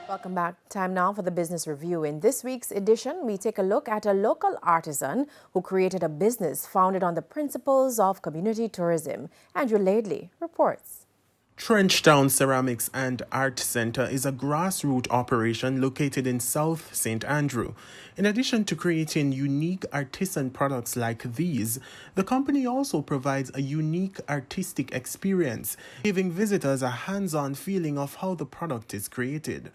Welcome back. Time now for the business review. In this week's edition, we take a look at a local artisan who created a business founded on the principles of community tourism. Andrew Laidley reports. Trenchtown Ceramics and Art Center is a grassroots operation located in South St. Andrew. In addition to creating unique artisan products like these, the company also provides a unique artistic experience, giving visitors a hands-on feeling of how the product is created.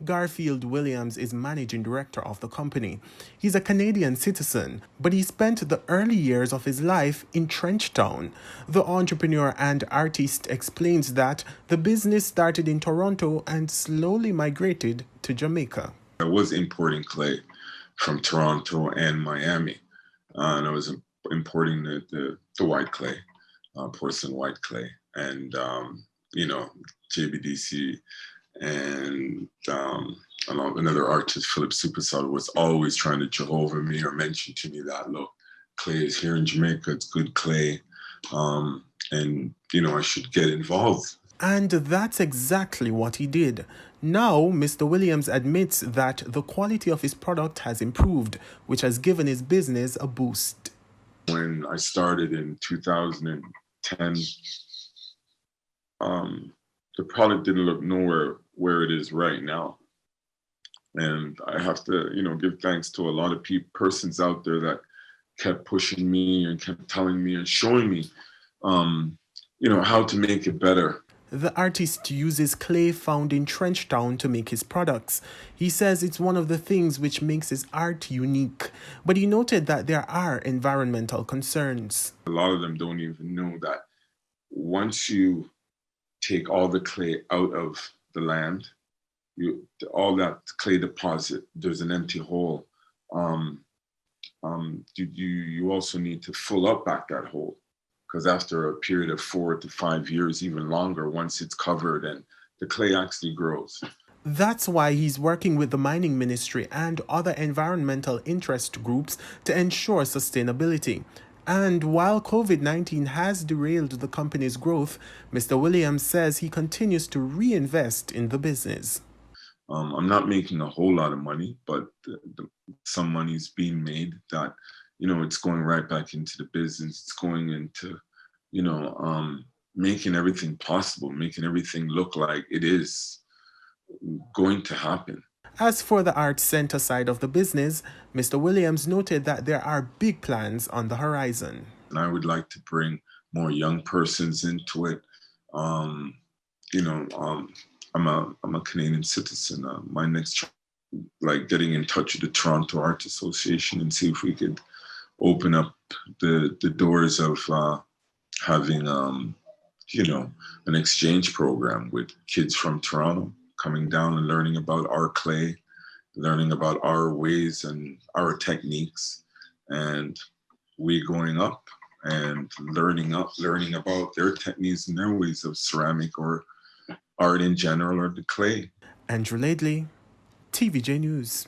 Garfield Williams is managing director of the company. He's a Canadian citizen, but he spent the early years of his life in Trenchtown. The entrepreneur and artist explains that the business started in Toronto and slowly migrated to Jamaica. I was importing clay from Toronto and Miami, and I was importing the white clay, porcelain white clay, and JBDC. And another artist, Philip Superstar, was always trying to Jehovah me or mention to me that, look, clay is here in Jamaica, it's good clay, and I should get involved. And that's exactly what he did. Now, Mr. Williams admits that the quality of his product has improved, which has given his business a boost. When I started in 2010, the product didn't look nowhere where it is right now. And I have to, give thanks to a lot of persons out there that kept pushing me and kept telling me and showing me, how to make it better. The artist uses clay found in Trenchtown to make his products. He says it's one of the things which makes his art unique, but he noted that there are environmental concerns. A lot of them don't even know that once you take all the clay out of the land, all that clay deposit, there's an empty hole. You also need to fill up back that hole, because after a period of 4 to 5 years, even longer, once it's covered, and the clay actually grows. That's why he's working with the mining ministry and other environmental interest groups to ensure sustainability. And while COVID-19 has derailed the company's growth, Mr. Williams says he continues to reinvest in the business. I'm not making a whole lot of money, but some money's being made that, it's going right back into the business. It's going into, making everything possible, making everything look like it is going to happen. As for the Art Center side of the business, Mr. Williams noted that there are big plans on the horizon. And I would like to bring more young persons into it. I'm a Canadian citizen. My next, getting in touch with the Toronto Art Association and see if we could open up the doors of having, an exchange program with kids from Toronto, coming down and learning about our clay, learning about our ways and our techniques, and we going up and learning about their techniques and their ways of ceramic or art in general, or the clay. Andrew Laidley, TVJ News.